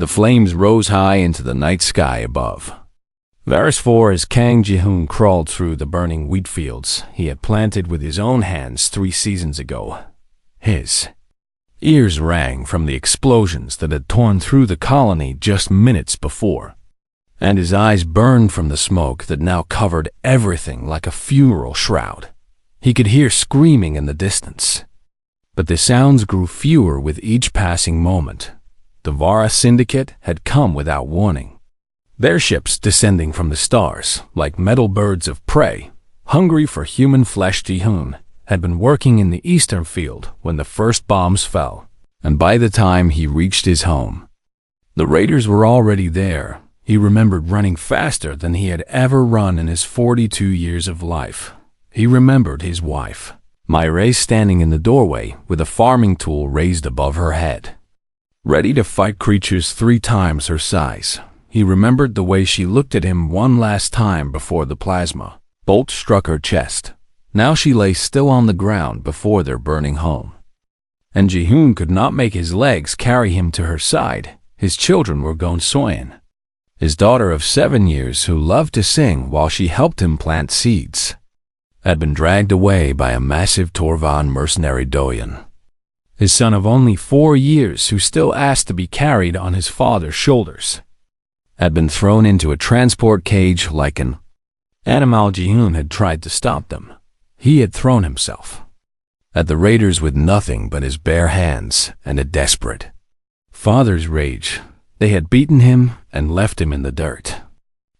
The flames rose high into the night sky above. Varys for as Kang Ji-hoon crawled through the burning wheat fields he had planted with his own hands 3 seasons ago. His ears rang from the explosions that had torn through the colony just minutes before, and his eyes burned from the smoke that now covered everything like a funeral shroud. He could hear screaming in the distance, but the sounds grew fewer with each passing moment. The Vara Syndicate had come without warning. Their ships descending from the stars, like metal birds of prey, hungry for human flesh. Ji-hoon had been working in the eastern field when the first bombs fell, and by the time he reached his home, the raiders were already there. He remembered running faster than he had ever run in his 42 years of life. He remembered his wife, Myrae, standing in the doorway with a farming tool raised above her head, ready to fight creatures 3 times her size. He remembered the way she looked at him one last time before the plasma bolt struck her chest. Now she lay still on the ground before their burning home, and Ji-hoon could not make his legs carry him to her side. His children were gone. Soyeon, his daughter of 7 years who loved to sing while she helped him plant seeds, had been dragged away by a massive Torvan mercenary Doyeon. His son of only 4 years, who still asked to be carried on his father's shoulders, had been thrown into a transport cage like an animal. Ji-hoon had tried to stop them. He had thrown himself at the raiders with nothing but his bare hands and a desperate father's rage. They had beaten him and left him in the dirt.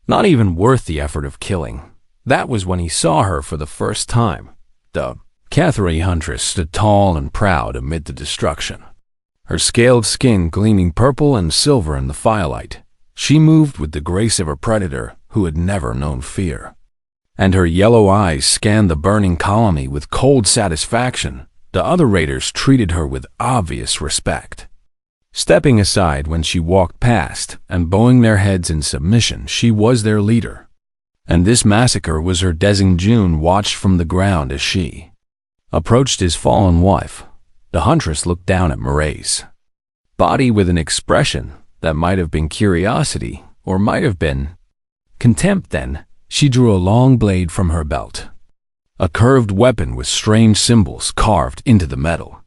Not even worth the effort of killing. That was when he saw her for the first time. The Catherine Huntress stood tall and proud amid the destruction, her scaled skin gleaming purple and silver in the firelight. She moved with the grace of a predator who had never known fear, and her yellow eyes scanned the burning colony with cold satisfaction. The other raiders treated her with obvious respect, stepping aside when she walked past and bowing their heads in submission. She was their leader, and this massacre was her destiny. June watched from the ground as she approached his fallen wife. The Huntress looked down at Myrae's body with an expression that might have been curiosity or might have been contempt. Then she drew a long blade from her belt, a curved weapon with strange symbols carved into the metal,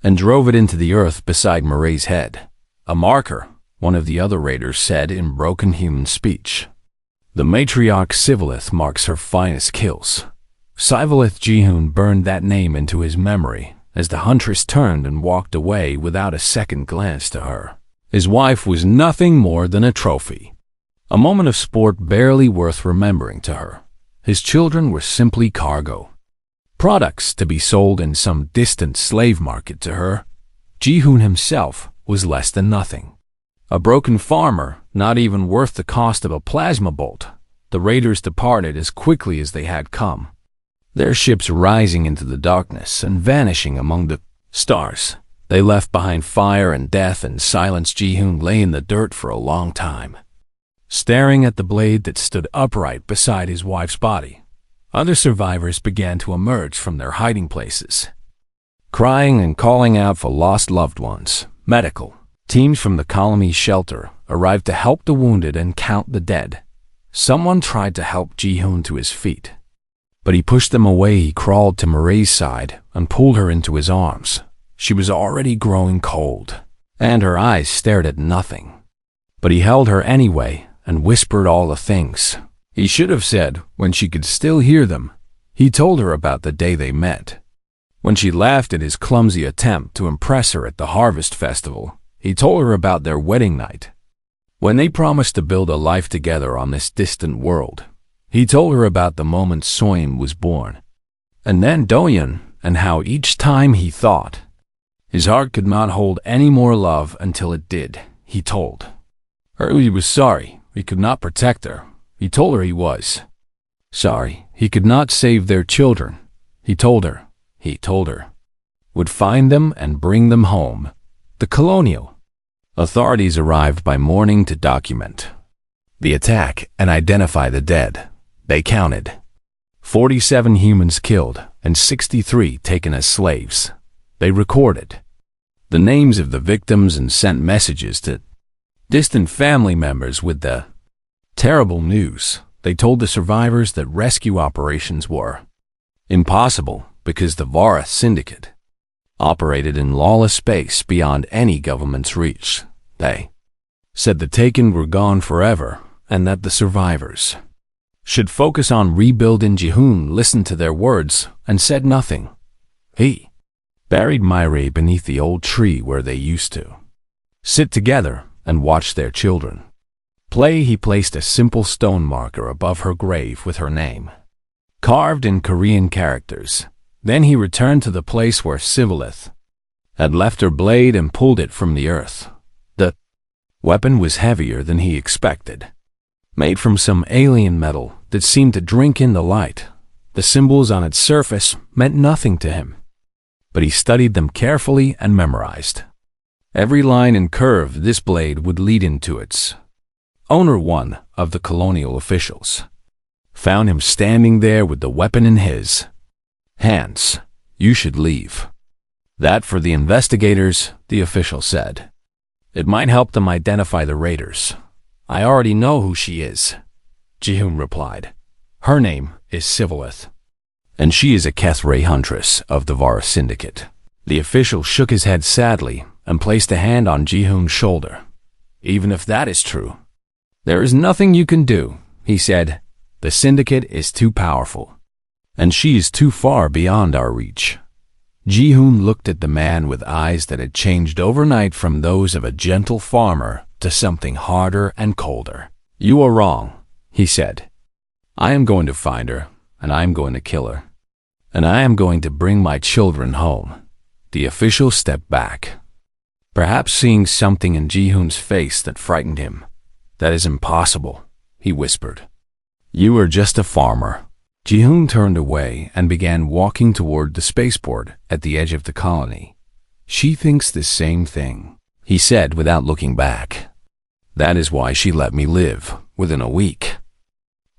and drove it into the earth beside Myrae's head. A marker, one of the other raiders said in broken human speech. The matriarch Sivalith marks her finest kills. Sivalith. Ji-hoon burned that name into his memory as the Huntress turned and walked away without a second glance to her. His wife was nothing more than a trophy, a moment of sport barely worth remembering to her. His children were simply cargo, products to be sold in some distant slave market to her. Ji-hoon himself was less than nothing, a broken farmer, not even worth the cost of a plasma bolt. The raiders departed as quickly as they had come, their ships rising into the darkness and vanishing among the stars. They left behind fire and death and silence. Ji-hoon lay in the dirt for a long time, staring at the blade that stood upright beside his wife's body. Other survivors began to emerge from their hiding places, crying and calling out for lost loved ones. Medical teams from the colony's shelter arrived to help the wounded and count the dead. Someone tried to help Ji-hoon to his feet, but he pushed them away. He crawled to Myrae's side and pulled her into his arms. She was already growing cold, and her eyes stared at nothing. But he held her anyway and whispered all the things he should have said when she could still hear them. He told her about the day they met, when she laughed at his clumsy attempt to impress her at the harvest festival. He told her about their wedding night, when they promised to build a life together on this distant world. He told her about the moment Soyeon was born, and then Doyeon, and how each time he thought his heart could not hold any more love until it did. He told her he was sorry he could not protect her. He told her he was sorry he could not save their children. He told her would find them and bring them home. The colonial authorities arrived by morning to document the attack and identify the dead. They counted 47 humans killed and 63 taken as slaves. They recorded the names of the victims and sent messages to distant family members with the terrible news. They told the survivors that rescue operations were impossible because the Vara Syndicate operated in lawless space beyond any government's reach. They said the Taken were gone forever and that the survivors should focus on rebuilding. Jihoon listened to their words and said nothing. He buried Myri beneath the old tree where they used to sit together and watch their children play. He placed a simple stone marker above her grave with her name carved in Korean characters. Then he returned to the place where Sivillith had left her blade and pulled it from the earth. The weapon was heavier than he expected, made from some alien metal that seemed to drink in the light. The symbols on its surface meant nothing to him, but he studied them carefully and memorized every line and curve this blade would lead into its owner. One of the colonial officials found him standing there with the weapon in his hands. You should leave that for the investigators, the official said. It might help them identify the raiders. I already know who she is, Jihoon replied. Her name is Sivillith, and she is a Kethray Huntress of the Vara Syndicate. The official shook his head sadly and placed a hand on Jihoon's shoulder. Even if that is true, there is nothing you can do, he said. The Syndicate is too powerful, and she is too far beyond our reach. Jihoon looked at the man with eyes that had changed overnight from those of a gentle farmer to something harder and colder. You are wrong, he said. I am going to find her, and I am going to kill her, and I am going to bring my children home. The official stepped back, perhaps seeing something in Jihoon's face that frightened him. That is impossible, he whispered. You are just a farmer. Jihoon turned away and began walking toward the spaceport at the edge of the colony. She thinks the same thing, he said without looking back. That is why she let me live within a week.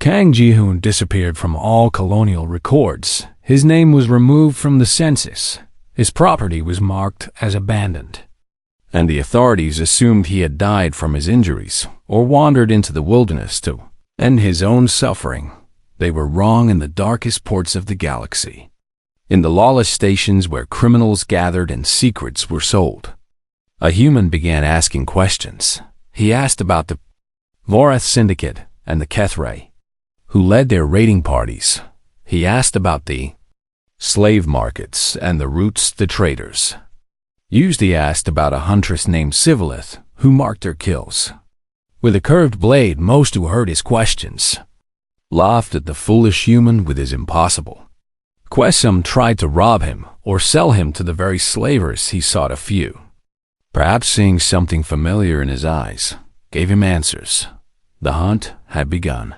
Kang Jihoon disappeared from all colonial records. His name was removed from the census. His property was marked as abandoned, and the authorities assumed he had died from his injuries or wandered into the wilderness to end his own suffering. They were wrong. In the darkest ports of the galaxy, in the lawless stations where criminals gathered and secrets were sold, a human began asking questions. He asked about the Vara Syndicate and the Kethray, who led their raiding parties. He asked about the slave markets and the routes the traders used. He asked about a huntress named Sivillith, who marked her kills with a curved blade. Most who heard his questions laughed at the foolish human with his impossible quest. Some tried to rob him or sell him to the very slavers he sought. A few, perhaps seeing something familiar in his eyes, gave him answers. The hunt had begun.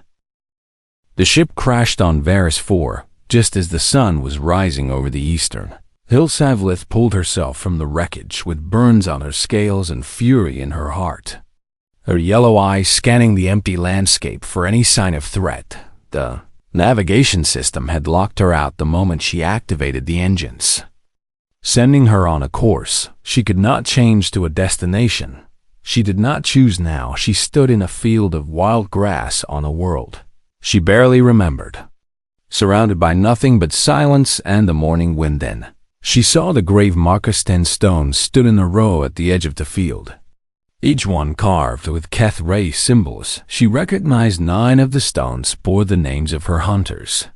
The ship crashed on Varus 4 just as the sun was rising over the eastern hill. Sivillith pulled herself from the wreckage with burns on her scales and fury in her heart, her yellow eyes scanning the empty landscape for any sign of threat. The navigation system had locked her out the moment she activated the engines, sending her on a course she could not change to a destination she did not choose. Now she stood in a field of wild grass on a world she barely remembered, surrounded by nothing but silence and the morning wind. Then she saw the grave markers. 10 stones stood in a row at the edge of the field, each one carved with Kethray symbols. She recognized 9 of the stones bore the names of her hunters,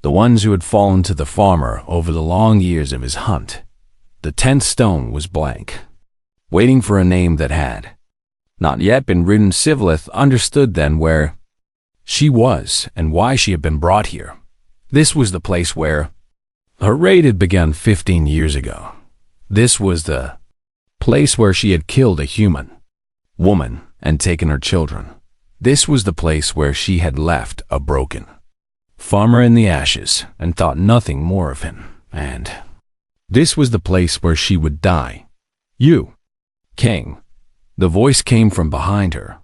the ones who had fallen to the farmer over the long years of his hunt. The 10th stone was blank, waiting for a name that had not yet been written. Sivillith understood then where she was and why she had been brought here. This was the place where her raid had begun 15 years ago. This was the place where she had killed a human woman and taken her children. This was the place where she had left a broken farmer in the ashes and thought nothing more of him. And this was the place where she would die. You, King. The voice came from behind her,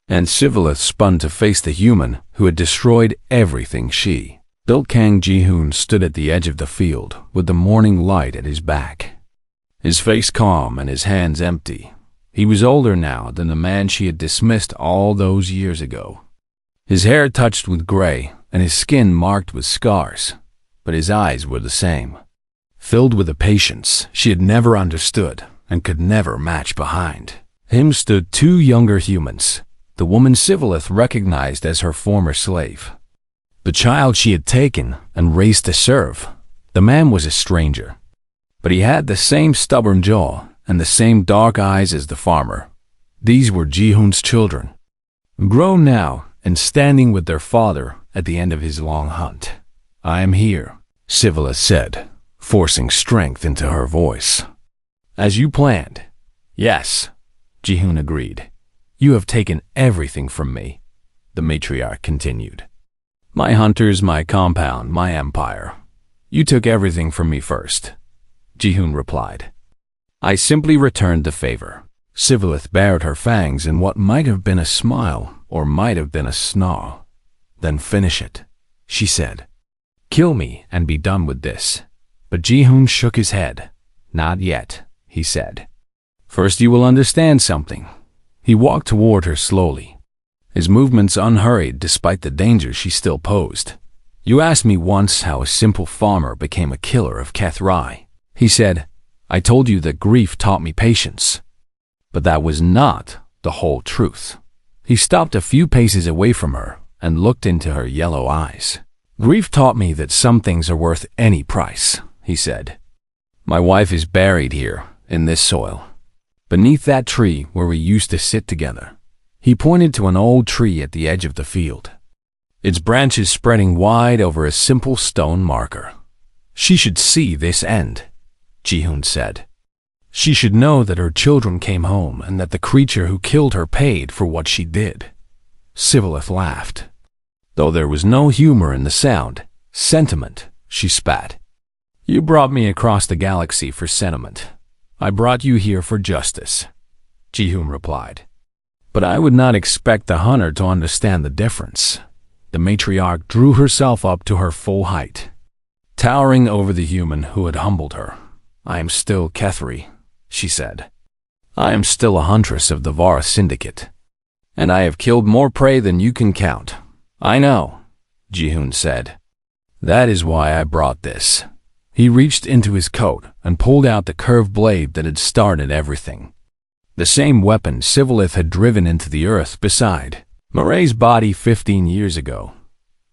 and Sivillith spun to face the human who had destroyed everything she built. Kang Jihoon stood at the edge of the field with the morning light at his back, his face calm and his hands empty. He was older now than the man she had dismissed all those years ago. His hair touched with gray and his skin marked with scars, but his eyes were the same, filled with a patience she had never understood and could never match. Behind him stood two younger humans, the woman Sivillith recognized as her former slave, the child she had taken and raised to serve. The man was a stranger, but he had the same stubborn jaw and the same dark eyes as the farmer. These were Ji-hoon's children, grown now and standing with their father at the end of his long hunt. "I am here," Sivillith said, forcing strength into her voice. "As you planned." "Yes," Ji-hoon agreed. "You have taken everything from me," the matriarch continued. "My hunters, my compound, my empire. You took everything from me first," Ji-hoon replied. "I simply returned the favor." Sivillith bared her fangs in what might have been a smile or might have been a snarl. "Then finish it," she said. "Kill me and be done with this." But Ji-hoon shook his head. "Not yet," he said. "First you will understand something." He walked toward her slowly, his movements unhurried despite the danger she still posed. "You asked me once how a simple farmer became a killer of Kethrai," he said. "I told you that grief taught me patience. But that was not the whole truth." He stopped a few paces away from her and looked into her yellow eyes. "Grief taught me that some things are worth any price," he said. "My wife is buried here, in this soil, beneath that tree where we used to sit together." He pointed to an old tree at the edge of the field, its branches spreading wide over a simple stone marker. "She should see this end," Ji-hoon said. "She should know that her children came home and that the creature who killed her paid for what she did." Sivillith laughed, though there was no humor in the sound. "Sentiment," she spat. "You brought me across the galaxy for sentiment. I brought you here for justice," Ji-hoon replied. "But I would not expect the hunter to understand the difference." The matriarch drew herself up to her full height, towering over the human who had humbled her. "I am still Kethri," she said. "I am still a huntress of the Var Syndicate, and I have killed more prey than you can count." "I know," Ji-hoon said. "That is why I brought this." He reached into his coat and pulled out the curved blade that had started everything. The same weapon Sivillith had driven into the earth beside Murray's body 15 years ago.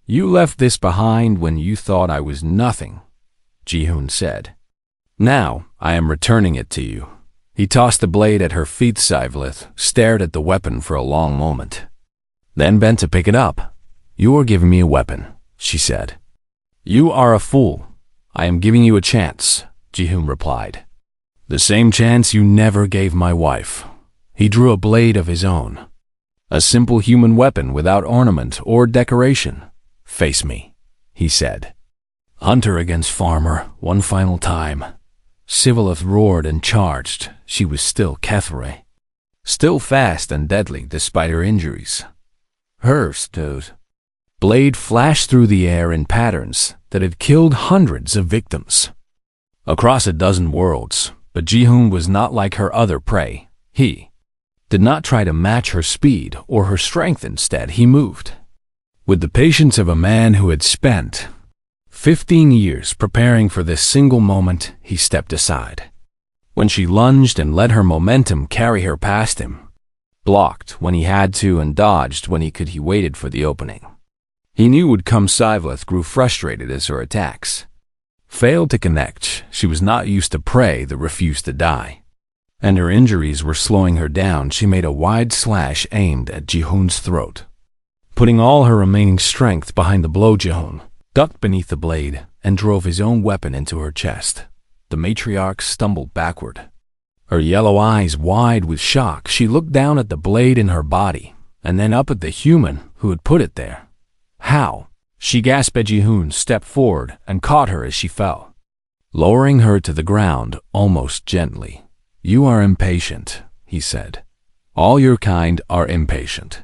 "You left this behind when you thought I was nothing," Ji-hoon said. "Now I am returning it to you." He tossed the blade at her feet. Sivillith stared at the weapon for a long moment, then bent to pick it up. "You are giving me a weapon," she said. "You are a fool. I am giving you a chance," Ji-hoon replied. "The same chance you never gave my wife." He drew a blade of his own, a simple human weapon without ornament or decoration. "Face me," he said. "Hunter against farmer, one final time." Sivillith roared and charged. She was still Kethri, still fast and deadly despite her injuries. Her blade flashed through the air in patterns that had killed hundreds of victims across a dozen worlds. But Ji-hoon was not like her other prey. He did not try to match her speed or her strength. Instead, he moved with the patience of a man who had spent 15 years preparing for this single moment. He stepped aside when she lunged and let her momentum carry her past him, blocked when he had to and dodged when he could. He waited for the opening he knew would come. Sivillith grew frustrated as her attacks failed to connect. She was not used to prey that refused to die, and her injuries were slowing her down. She made a wide slash aimed at Ji-hoon's throat, putting all her remaining strength behind the blow. Ji-hoon ducked beneath the blade and drove his own weapon into her chest. The matriarch stumbled backward, her yellow eyes wide with shock. She looked down at the blade in her body and then up at the human who had put it there. "How?" she gasped. Ji-hoon stepped forward and caught her as she fell, lowering her to the ground almost gently. "You are impatient," he said. "All your kind are impatient,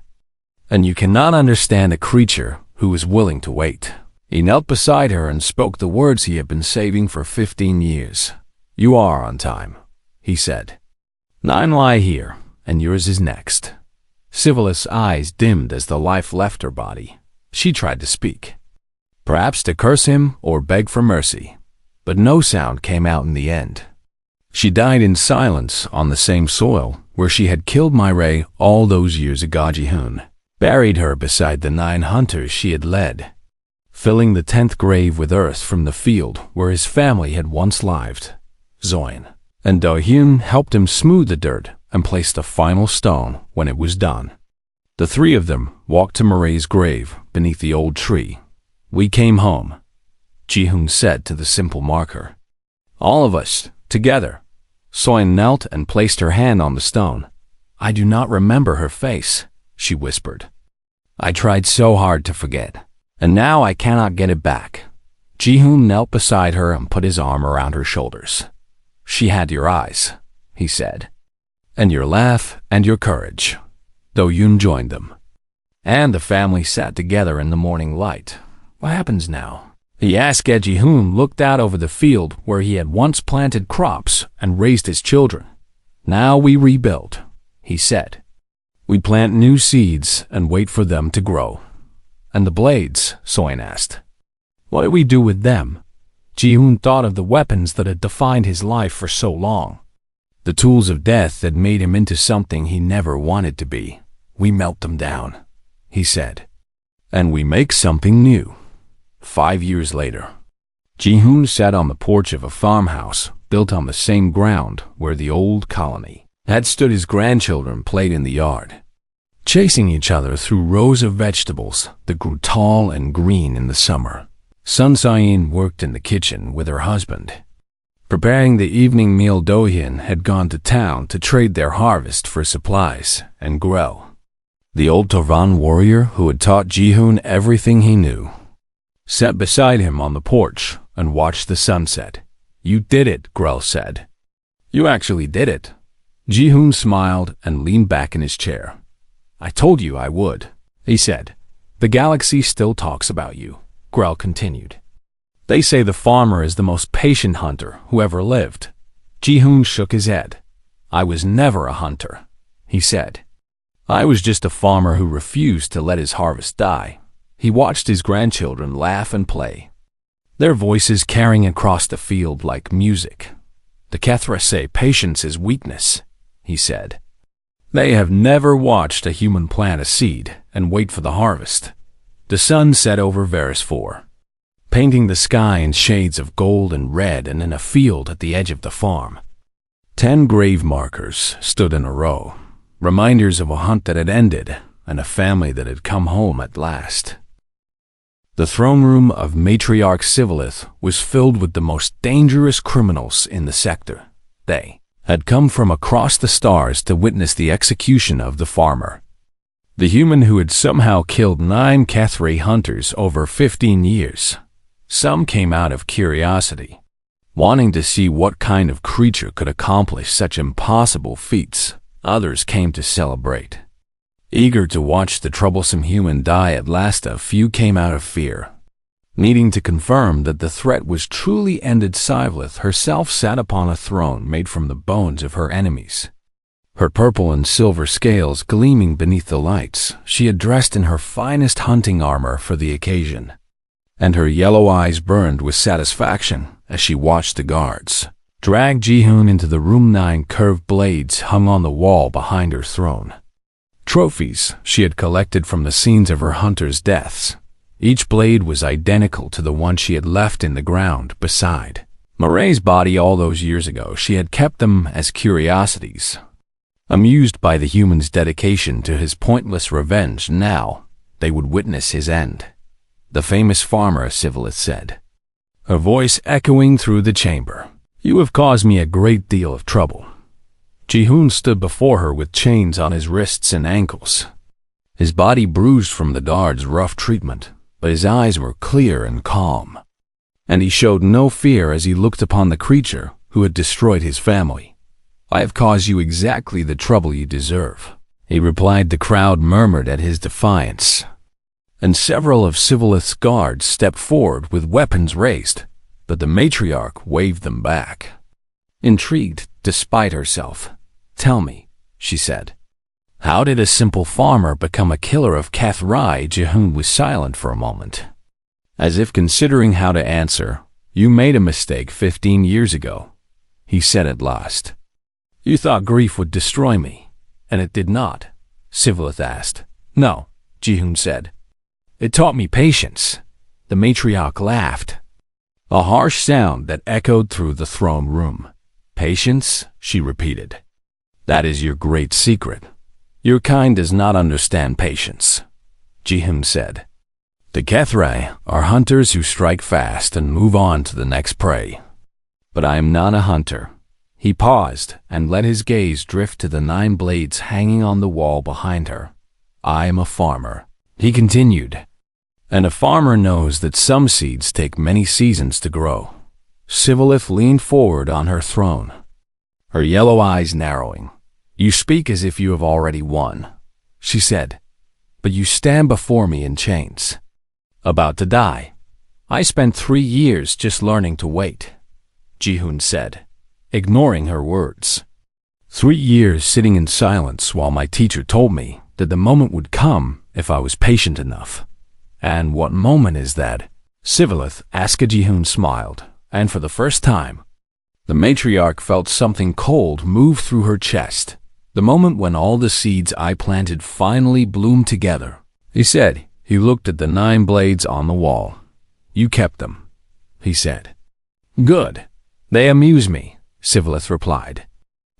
and you cannot understand a creature who is willing to wait." He knelt beside her and spoke the words he had been saving for 15 years. "You are on time," he said. "Nine lie here," and yours is next." Scivilith's eyes dimmed as the life left her body. She tried to speak, perhaps to curse him or beg for mercy, but no sound came out in the end. She died in silence on the same soil where she had killed Mireille all those years ago. Ji-hoon buried her beside the 9 hunters she had led, filling the 10th grave with earth from the field where his family had once lived. Zoin and Do-hyun helped him smooth the dirt and placed the final stone when it was done. The 3 of them walked to Mireille's grave beneath the old tree. "We came home," Ji-hoon said to the simple marker. "All of us, together." Soin knelt and placed her hand on the stone. "I do not remember her face," she whispered. "I tried so hard to forget, and now I cannot get it back." Ji-hoon knelt beside her and put his arm around her shoulders. "She had your eyes," he said, "and your laugh and your courage." Do-hyun joined them, and the family sat together in the morning light. "What happens now?" he asked. Ji-hoon looked out over the field where he had once planted crops and raised his children. "Now we rebuild," he said. "We plant new seeds and wait for them to grow." "And the blades?" Soin asked. "What do we do with them?" Ji-hoon thought of the weapons that had defined his life for so long, the tools of death that made him into something he never wanted to be. "We melt them down," he said, "and we make something new." 5 years later, Ji-hoon sat on the porch of a farmhouse built on the same ground where the old colony had stood. His grandchildren played in the yard, chasing each other through rows of vegetables that grew tall and green in the summer. Sun Se-in worked in the kitchen with her husband, preparing the evening meal. Do-hyun had gone to town to trade their harvest for supplies and grow. The old Tovan warrior who had taught Ji-hoon everything he knew sat beside him on the porch and watched the sunset. "You did it," Grell said. "You actually did it." Ji-hoon smiled and leaned back in his chair. "I told you I would," he said. "The galaxy still talks about you," Grell continued. "They say the farmer is the most patient hunter who ever lived." Ji-hoon shook his head. "I was never a hunter," he said. "I was just a farmer who refused to let his harvest die." He watched his grandchildren laugh and play, their voices carrying across the field like music. "The Kethra say patience is weakness," he said. "They have never watched a human plant a seed and wait for the harvest." The sun set over Varys 4, painting the sky in shades of gold and red, and in a field at the edge of the farm, 10 grave markers stood in a row, reminders of a hunt that had ended and a family that had come home at last. The throne room of Matriarch Scivilith was filled with the most dangerous criminals in the sector. They had come from across the stars to witness the execution of the farmer, the human who had somehow killed 9 Kethri hunters over 15 years. Some came out of curiosity, wanting to see what kind of creature could accomplish such impossible feats. Others came to celebrate, eager to watch the troublesome human die at last. A few came out of fear, needing to confirm that the threat was truly ended. Scivilith herself sat upon a throne made from the bones of her enemies, her purple and silver scales gleaming beneath the lights. She had dressed in her finest hunting armor for the occasion, and her yellow eyes burned with satisfaction as she watched the guards drag Ji-hoon into the room. 9 curved blades hung on the wall behind her throne, trophies she had collected from the scenes of her hunters' deaths. Each blade was identical to the one she had left in the ground beside Mireille's body all those years ago. She had kept them as curiosities, amused by the human's dedication to his pointless revenge. Now they would witness his end. "The famous farmer," Scivilith said, her voice echoing through the chamber. "You have caused me a great deal of trouble." Ji-hoon stood before her with chains on his wrists and ankles, his body bruised from the guard's rough treatment, but his eyes were clear and calm, and he showed no fear as he looked upon the creature who had destroyed his family. "I have caused you exactly the trouble you deserve," he replied. The crowd murmured at his defiance, and several of Scivilith's guards stepped forward with weapons raised, but the matriarch waved them back. Intrigued despite herself, "Tell me," she said, How did a simple farmer become a killer of HFY? Ji-hoon was silent for a moment, as if considering how to answer. You made a mistake 15 years ago, he said at last. You thought grief would destroy me, and it did not, Sivlith asked. No, Ji-hoon said. It taught me patience. The matriarch laughed, a harsh sound that echoed through the throne room. Patience, she repeated. That is your great secret. Your kind does not understand patience, Ji-hoon said. The HFY are hunters who strike fast and move on to the next prey. But I am not a hunter. He paused and let his gaze drift to the 9 blades hanging on the wall behind her. I am a farmer, he continued. And a farmer knows that some seeds take many seasons to grow. Sivlith leaned forward on her throne, her yellow eyes narrowing. You speak as if you have already won, she said, but you stand before me in chains, about to die. I spent 3 years just learning to wait, Ji-hoon said, ignoring her words. 3 years sitting in silence while my teacher told me that the moment would come if I was patient enough. And what moment is that? Sivlith asked. Ji-hoon smiled, and for the first time, the matriarch felt something cold move through her chest. The moment when all the seeds I planted finally bloomed together, he said. He looked at the 9 blades on the wall. You kept them, he said. Good. They amuse me, Sivlith replied.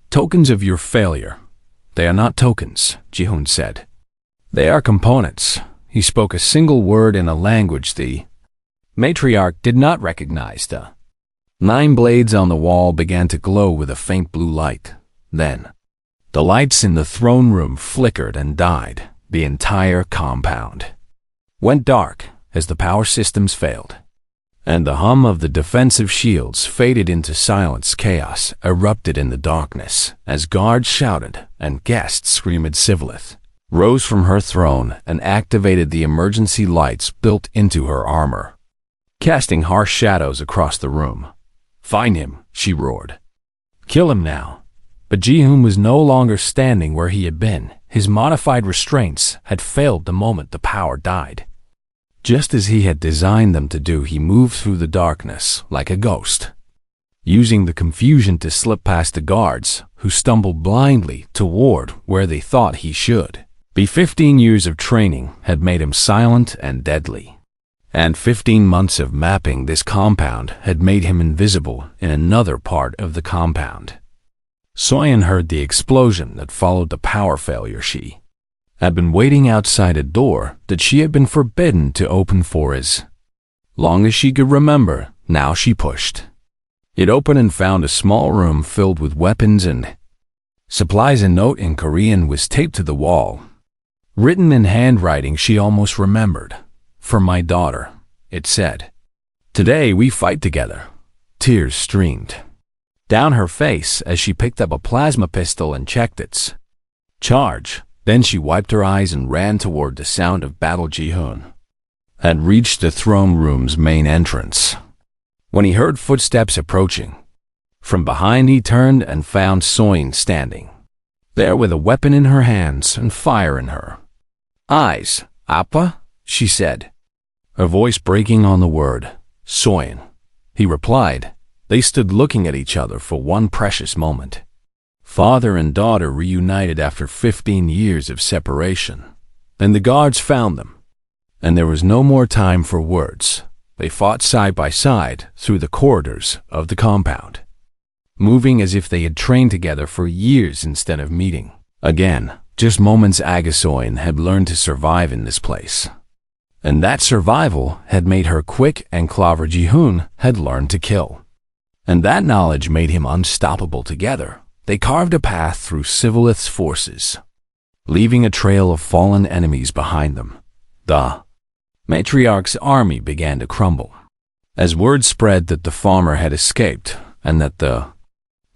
Tokens of your failure. They are not tokens, Ji-hoon said. They are components. He spoke a single word in a language the matriarch did not recognize. The 9 blades on the wall began to glow with a faint blue light. Then, the lights in the throne room flickered and died. The entire compound went dark as the power systems failed, and the hum of the defensive shields faded into silence. Chaos erupted in the darkness as guards shouted and guests screamed. Sivlith rose from her throne and activated the emergency lights built into her armor, casting harsh shadows across the room. Find him, she roared. Kill him now. But Ji-hoon was no longer standing where he had been. His modified restraints had failed the moment the power died. Just as he had designed them to do, he moved through the darkness like a ghost, using the confusion to slip past the guards, who stumbled blindly toward where they thought he should be. 15 years of training had made him silent and deadly, and 15 months of mapping this compound had made him invisible in another part of the compound. Soyeon heard the explosion that followed the power failure. She had been waiting outside a door that she had been forbidden to open for as long as she could remember. Now she pushed it open and found a small room filled with weapons and supplies. A note in Korean was taped to the wall, written in handwriting she almost remembered. For my daughter, it said. Today we fight together. Tears streamed down her face as she picked up a plasma pistol and checked its charge. Then she wiped her eyes and ran toward the sound of battle. Ji-hoon had reached the throne room's main entrance when he heard footsteps approaching. From behind he turned and found Soyeon standing there with a weapon in her hands and fire in her eyes. Appa, she said, her voice breaking on the word. Soyeon, he replied. They stood looking at each other for one precious moment. Father and daughter reunited after 15 years of separation. Then the guards found them, and there was no more time for words. They fought side by side through the corridors of the compound, moving as if they had trained together for years instead of meeting again. Just moments. Soyeon had learned to survive in this place, and that survival had made her quick, and Clover Ji-hoon had learned to kill, and that knowledge made him unstoppable. Together, they carved a path through Sivlith's forces, leaving a trail of fallen enemies behind them. The matriarch's army began to crumble as word spread that the farmer had escaped and that the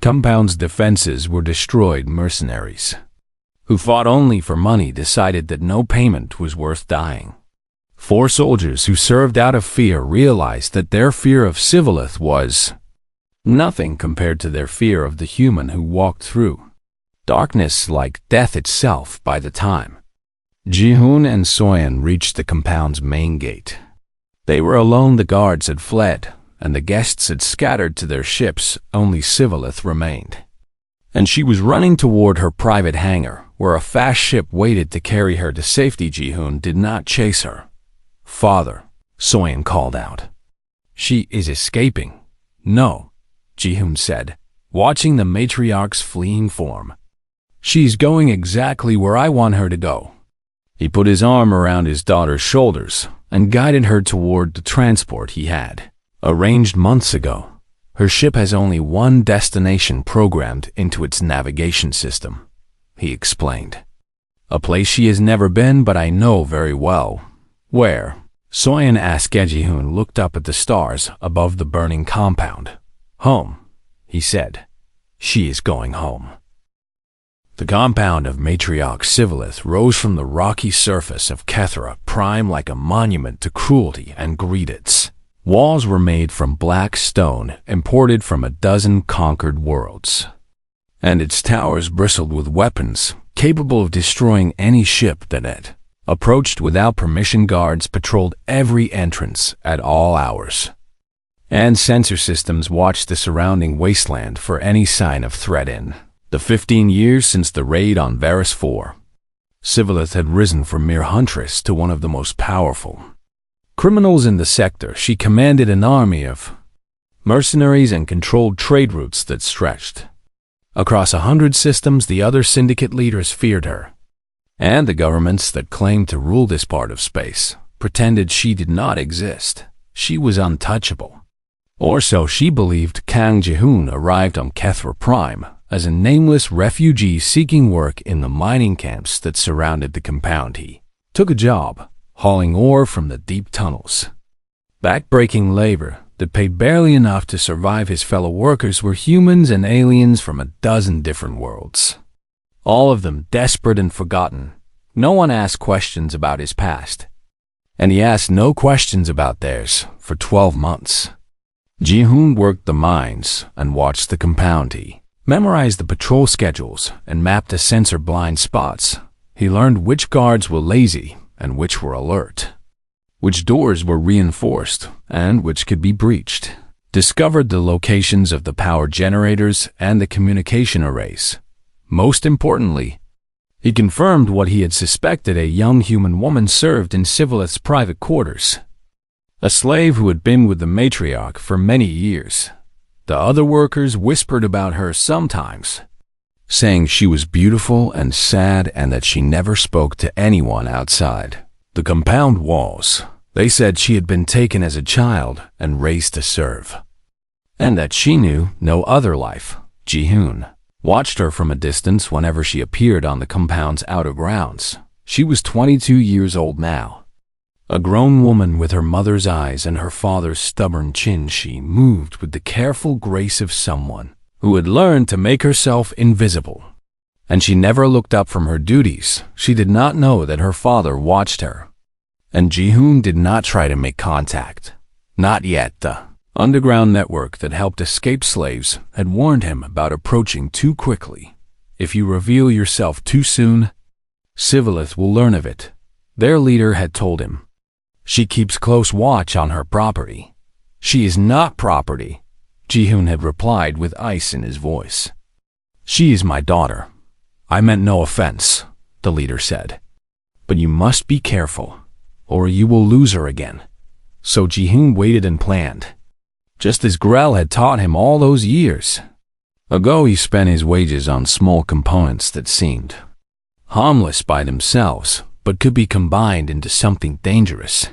compound's defenses were destroyed. Mercenaries who fought only for money decided that no payment was worth dying. 4 soldiers who served out of fear realized that their fear of Sivlith was nothing compared to their fear of the human who walked through darkness like death itself by the time Ji-hoon and Soyeon reached the compound's main gate. They were alone. The guards had fled, and the guests had scattered to their ships. Only Sivillith remained. And she was running toward her private hangar, where a fast ship waited to carry her to safety. Ji-hoon did not chase her. "Father," Soyeon called out. "She is escaping." "No," Ji-hoon said, watching the matriarch's fleeing form. "She's going exactly where I want her to go." He put his arm around his daughter's shoulders and guided her toward the transport he had arranged months ago. "Her ship has only one destination programmed into its navigation system," he explained. "A place she has never been, but I know very well." "Where?" Soyeon asked. Ji-hoon looked up at the stars above the burning compound. "Home," he said. "She is going home." The compound of Matriarch Sivillith rose from the rocky surface of Kethra Prime like a monument to cruelty and greed. Its walls were made from black stone imported from a dozen conquered worlds, and its towers bristled with weapons capable of destroying any ship that it approached without permission. Guards patrolled every entrance at all hours, and sensor systems watched the surrounding wasteland for any sign of threat. In the 15 years since the raid on Varus IV, Sivillith had risen from mere huntress to one of the most powerful criminals in the sector. She commanded an army of mercenaries and controlled trade routes that stretched across 100 systems. The other syndicate leaders feared her, and the governments that claimed to rule this part of space pretended she did not exist. She was untouchable. Or so she believed. Kang Ji-hoon arrived on Kethra Prime as a nameless refugee seeking work in the mining camps that surrounded the compound. He took a job hauling ore from the deep tunnels. Back-breaking labor that paid barely enough to survive. His fellow workers were humans and aliens from a dozen different worlds, all of them desperate and forgotten. No one asked questions about his past, and he asked no questions about theirs for 12 months. Ji-hoon worked the mines and watched the compound. He memorized the patrol schedules and mapped the sensor blind spots. He learned which guards were lazy and which were alert, which doors were reinforced and which could be breached, discovered the locations of the power generators and the communication arrays. Most importantly, he confirmed what he had suspected. A young human woman served in Sivillith's private quarters, a slave who had been with the matriarch for many years. The other workers whispered about her sometimes, saying she was beautiful and sad and that she never spoke to anyone outside the compound walls. They said she had been taken as a child and raised to serve, and that she knew no other life. Ji-hoon watched her from a distance whenever she appeared on the compound's outer grounds. She was 22 years old now, a grown woman with her mother's eyes and her father's stubborn chin. She moved with the careful grace of someone who had learned to make herself invisible, and she never looked up from her duties. She did not know that her father watched her, and Ji-hoon did not try to make contact. Not yet. The underground network that helped escaped slaves had warned him about approaching too quickly. If you reveal yourself too soon, Sivillith will learn of it, their leader had told him. She keeps close watch on her property. She is not property, Ji-hoon had replied with ice in his voice. She is my daughter. I meant no offense, the leader said. But you must be careful, or you will lose her again. So Ji-hoon waited and planned, just as Grell had taught him all those years ago. He spent his wages on small components that seemed harmless by themselves, but could be combined into something dangerous.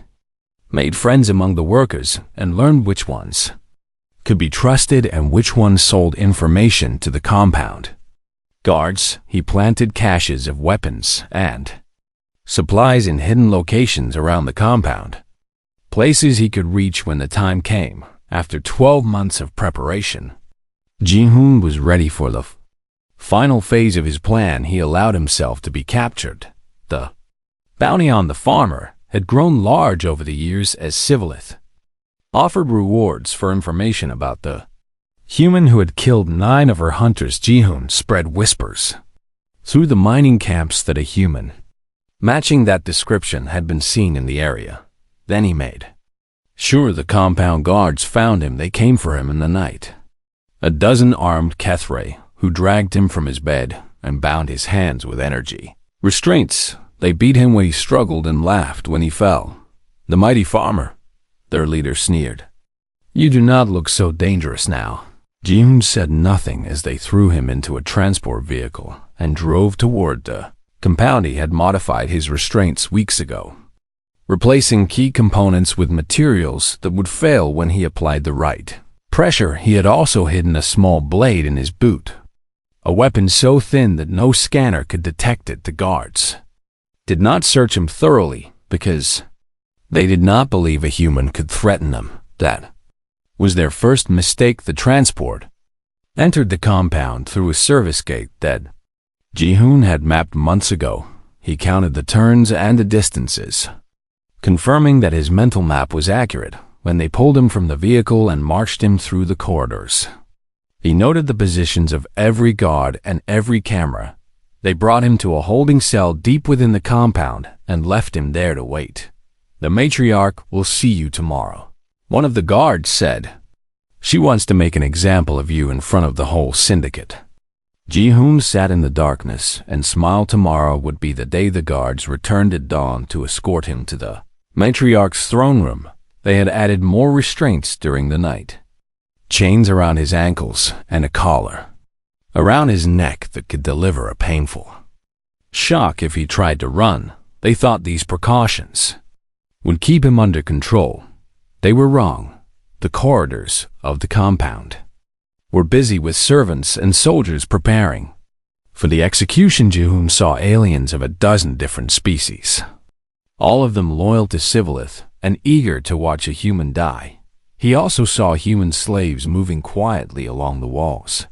Made friends among the workers and learned which ones could be trusted and which ones sold information to the compound guards. He planted caches of weapons and supplies in hidden locations around the compound, places he could reach when the time came. After 12 months of preparation, Ji-hoon was ready for the final phase of his plan. He allowed himself to be captured. The bounty on the farmer had grown large over the years as Sivillith offered rewards for information about the human who had killed 9 of her hunters. Ji-hoon spread whispers through the mining camps that a human matching that description had been seen in the area. Then he made sure the compound guards found him. They came for him in the night. A dozen armed Kethray who dragged him from his bed and bound his hands with energy restraints. They beat him when he struggled and laughed when he fell. The mighty farmer, their leader, sneered. You do not look so dangerous now. Ji-hoon said nothing as they threw him into a transport vehicle and drove toward the compound. He had modified his restraints weeks ago, replacing key components with materials that would fail when he applied the right pressure. He had also hidden a small blade in his boot, a weapon so thin that no scanner could detect it. The guards did not search him thoroughly because they did not believe a human could threaten them. That was their first mistake. The transport entered the compound through a service gate that Ji-hoon had mapped months ago. He counted the turns and the distances, confirming that his mental map was accurate when they pulled him from the vehicle and marched him through the corridors. He noted the positions of every guard and every camera. They brought him to a holding cell deep within the compound and left him there to wait. The matriarch will see you tomorrow, one of the guards said. She wants to make an example of you in front of the whole syndicate. Ji-hoon sat in the darkness and smiled. Tomorrow would be the day. The guards returned at dawn to escort him to the matriarch's throne room. They had added more restraints during the night. Chains around his ankles and a collar around his neck that could deliver a painful shock if he tried to run. They thought these precautions would keep him under control. They were wrong. The corridors of the compound were busy with servants and soldiers preparing for the execution. Ji-hoon saw aliens of a dozen different species, all of them loyal to Civilith and eager to watch a human die. He also saw human slaves moving quietly along the walls,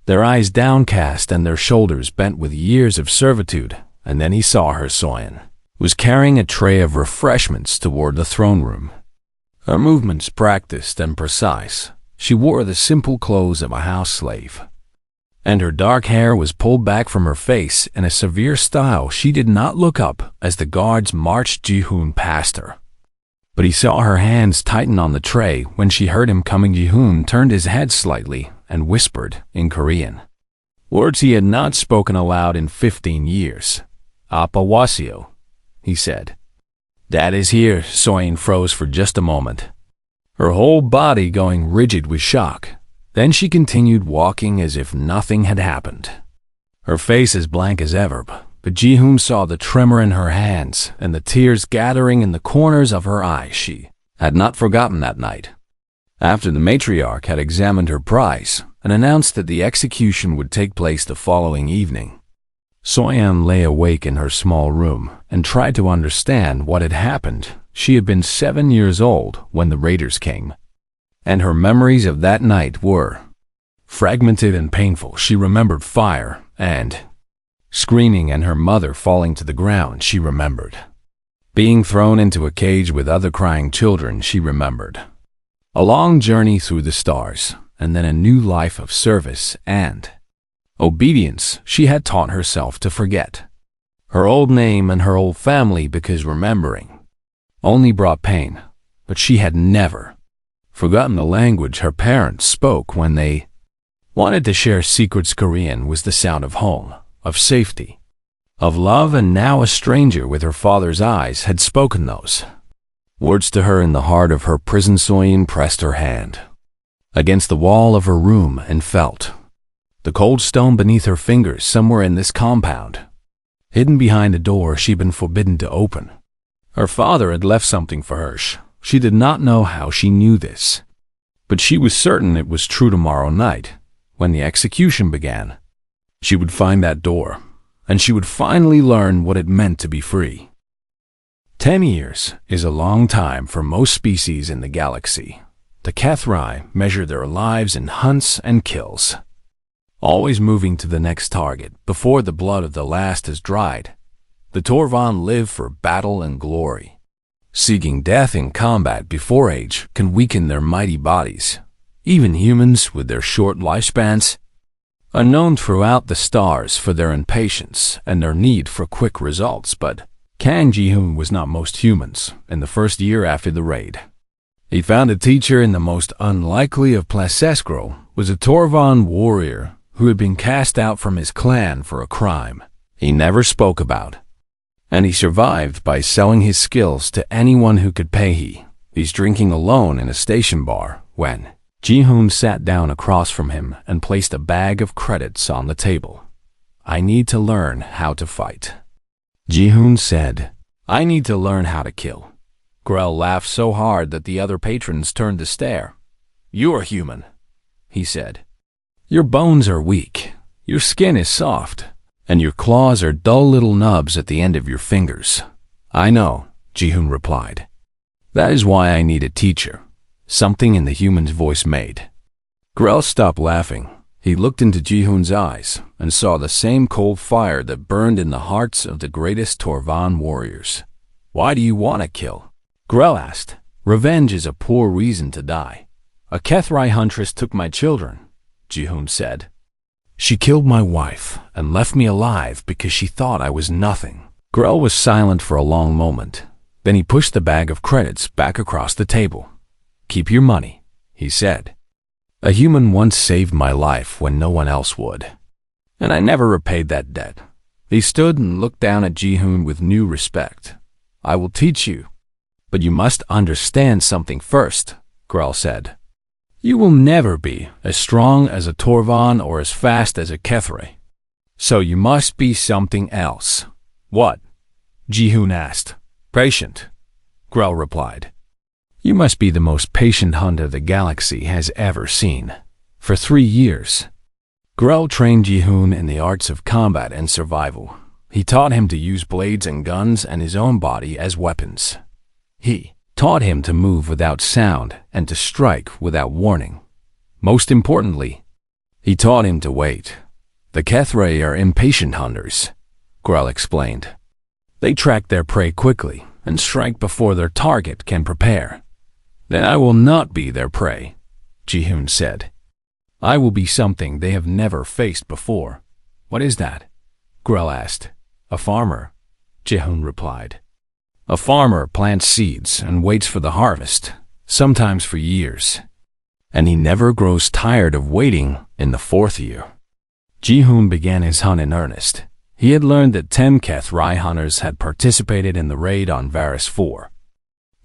their eyes downcast and their shoulders bent with years of servitude. And then he saw her. Soyeon was carrying a tray of refreshments toward the throne room. Her movements practiced and precise. She wore the simple clothes of a house slave, and her dark hair was pulled back from her face in a severe style. She did not look up as the guards marched Ji-hoon past her, but he saw her hands tighten on the tray. When she heard him coming, Ji-hoon turned his head slightly and whispered in Korean, words he had not spoken aloud in 15 years. Appa wasio, he said. Dad is here. Soyeon froze for just a moment, her whole body going rigid with shock. Then she continued walking as if nothing had happened, her face as blank as ever. But Ji-hoon saw the tremor in her hands and the tears gathering in the corners of her eyes. She had not forgotten that night, after the matriarch had examined her prize and announced that the execution would take place the following evening. Soyeon lay awake in her small room and tried to understand what had happened. She had been 7 years old when the raiders came, and her memories of that night were fragmented and painful. She remembered fire and screaming and her mother falling to the ground. She remembered being thrown into a cage with other crying children. She remembered a long journey through the stars and then a new life of service and obedience. She had taught herself to forget her old name and her old family because remembering only brought pain. But she had never forgotten the language her parents spoke when they wanted to share secrets. Korean was the sound of home, of safety, of love, and now a stranger with her father's eyes had spoken those words to her in the heart of her prison. Soyeon pressed her hand against the wall of her room and felt the cold stone beneath her fingers. Somewhere in this compound, hidden behind a door she'd been forbidden to open, her father had left something for her. She did not know how she knew this, but she was certain it was true. Tomorrow night, when the execution began, she would find that door, and she would finally learn what it meant to be free. 10 years is a long time for most species in the galaxy. The Kethray measure their lives in hunts and kills, always moving to the next target before the blood of the last is dried. The Torvan live for battle and glory, seeking death in combat before age can weaken their mighty bodies. Even humans, with their short lifespans, are known throughout the stars for their impatience and their need for quick results, but Kang Ji-hoon was not most humans in the first year after the raid. He found a teacher in the most unlikely of places. Grell was a Torvan warrior who had been cast out from his clan for a crime he never spoke about. And he survived by selling his skills to anyone who could pay. He's drinking alone in a station bar when Ji-hoon sat down across from him and placed a bag of credits on the table. "I need to learn how to fight," Ji-hoon said. "I need to learn how to kill." Grell laughed so hard that the other patrons turned to stare. "You're human," he said. "Your bones are weak, your skin is soft, and your claws are dull little nubs at the end of your fingers." "I know," Ji-hoon replied. "That is why I need a teacher." Something in the human's voice made Grell stop laughing. He looked into Ji-hoon's eyes and saw the same cold fire that burned in the hearts of the greatest Torvan warriors. "Why do you want to kill?" Grell asked. "Revenge is a poor reason to die. A Kethrai Huntress took my children," Ji-hoon said. "She killed my wife and left me alive because she thought I was nothing." Grell was silent for a long moment. Then he pushed the bag of credits back across the table. "Keep your money," he said. "A human once saved my life when no one else would, and I never repaid that debt." He stood and looked down at Ji-hoon with new respect. "I will teach you, but you must understand something first," Grell said. "You will never be as strong as a Torvan or as fast as a Kethrai. So you must be something else." "What?" Ji-hoon asked. "Patient," Grell replied. "You must be the most patient hunter the galaxy has ever seen." For 3 years, Grell trained Ji-hoon in the arts of combat and survival. He taught him to use blades and guns and his own body as weapons. He taught him to move without sound and to strike without warning. Most importantly, he taught him to wait. "The Kethrai are impatient hunters," Grell explained. "They track their prey quickly and strike before their target can prepare." "Then I will not be their prey," Ji-hoon said. "I will be something they have never faced before." "What is that?" Grell asked. "A farmer," Ji-hoon replied. "A farmer plants seeds and waits for the harvest, sometimes for years. And he never grows tired of waiting in the 4th year." Ji-hoon began his hunt in earnest. He had learned that 10 Kethrai hunters had participated in the raid on Varys 4.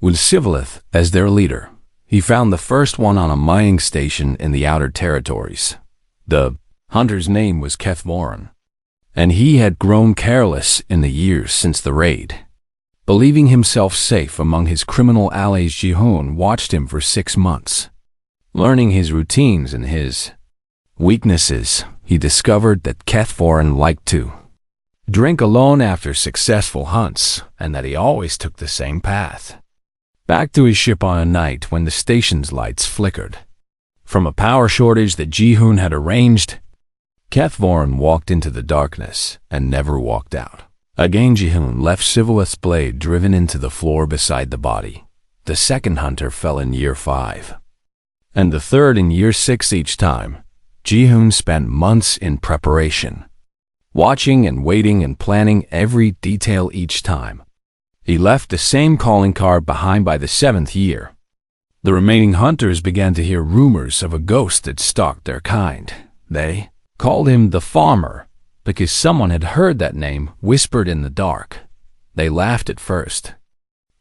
With Sivalith as their leader, he found the first one on a mining station in the Outer Territories. The hunter's name was Kethvoran, and he had grown careless in the years since the raid. Believing himself safe among his criminal allies, Ji-hoon watched him for 6 months. Learning his routines and his weaknesses, he discovered that Kethvoran liked to drink alone after successful hunts, and that he always took the same path back to his ship on a night when the station's lights flickered. From a power shortage that Ji-hoon had arranged, Kethvoran walked into the darkness and never walked out. Again, Ji-hoon left Sivalith's blade driven into the floor beside the body. The second hunter fell in year 5, and the third in year 6. Each time, Ji-hoon spent months in preparation, watching and waiting and planning every detail each time. He left the same calling card behind by the 7th year. The remaining hunters began to hear rumors of a ghost that stalked their kind. They called him the Farmer because someone had heard that name whispered in the dark. They laughed at first,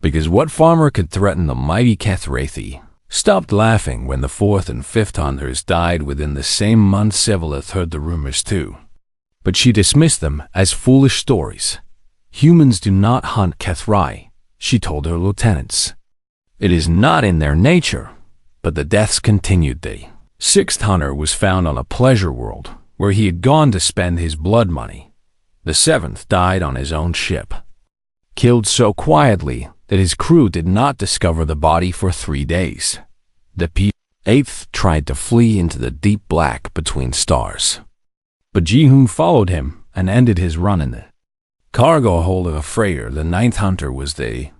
because what farmer could threaten the mighty Kethrathi? Stopped laughing when the 4th and 5th hunters died within the same month. Sivalith heard the rumors too, but she dismissed them as foolish stories. "Humans do not hunt Kethrai," she told her lieutenants. "It is not in their nature." But the deaths continued. The 6th hunter was found on a pleasure world where he had gone to spend his blood money. The 7th died on his own ship, killed so quietly that his crew did not discover the body for 3 days. The 8th tried to flee into the deep black between stars, but Ji-hoon followed him and ended his run in the cargo hold of a freighter. The 9th hunter was the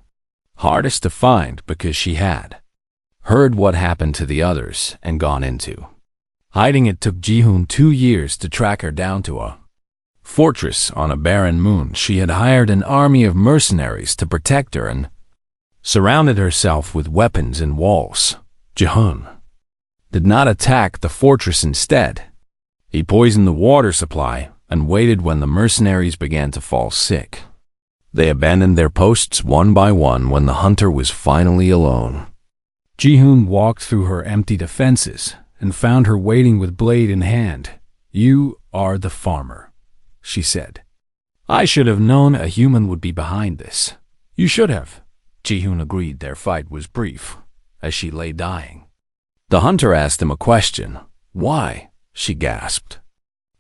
hardest to find because she had heard what happened to the others and gone into Hiding it took Ji-hoon 2 years to track her down to a fortress on a barren moon. She had hired an army of mercenaries to protect her and surrounded herself with weapons and walls. Ji-hoon did not attack the fortress. Instead, he poisoned the water supply and waited when the mercenaries began to fall sick. They abandoned their posts one by one when the hunter was finally alone. Ji-hoon walked through her empty defenses and found her waiting with blade in hand. "You are the farmer," she said. "I should have known a human would be behind this." "You should have," Ji-hoon agreed. Their fight was brief, as she lay dying. The hunter asked him a question. "Why?" she gasped.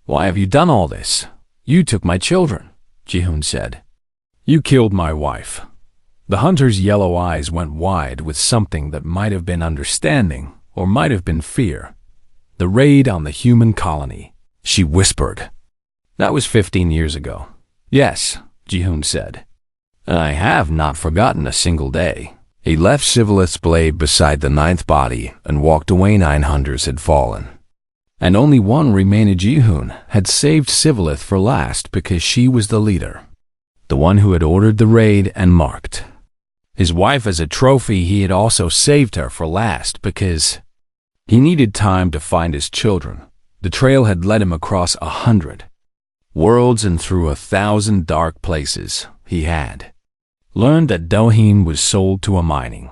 "Why have you done all this?" "You took my children," Ji-hoon said. "You killed my wife." The hunter's yellow eyes went wide with something that might have been understanding or might have been fear. "The raid on the human colony," she whispered. "That was 15 years ago." "Yes," Ji-hoon said. "And I have not forgotten a single day." He left Sivillith's blade beside the 9th body and walked away. 9 hunters had fallen, and only one remained. Ji-hoon had saved Sivillith for last because she was the leader, the one who had ordered the raid and marked his wife as a trophy. He had also saved her for last because he needed time to find his children. The trail had led him across 100 worlds and through 1,000 dark places. He had learned that Doheen was sold to a mining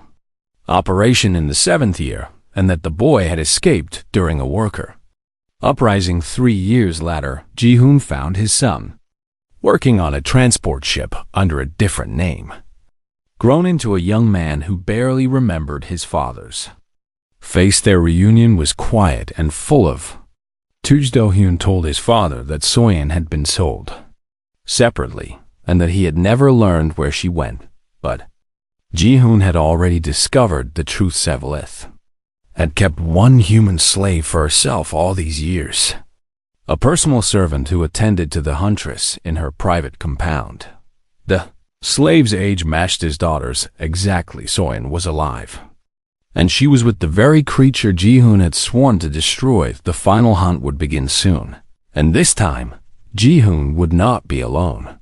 operation in the 7th year, and that the boy had escaped during a worker uprising. 3 years later, Ji-hoon found his son working on a transport ship under a different name, grown into a young man who barely remembered his father's face. Their reunion was quiet and full of tears. Do-hyun told his father that Soyeon had been sold separately and that he had never learned where she went, but Ji-hoon had already discovered the truth. Sivillith had kept one human slave for herself all these years, a personal servant who attended to the Huntress in her private compound. The slave's age matched his daughter's exactly. Soyeon was alive, and she was with the very creature Ji-hoon had sworn to destroy. The final hunt would begin soon, and this time, Ji-hoon would not be alone.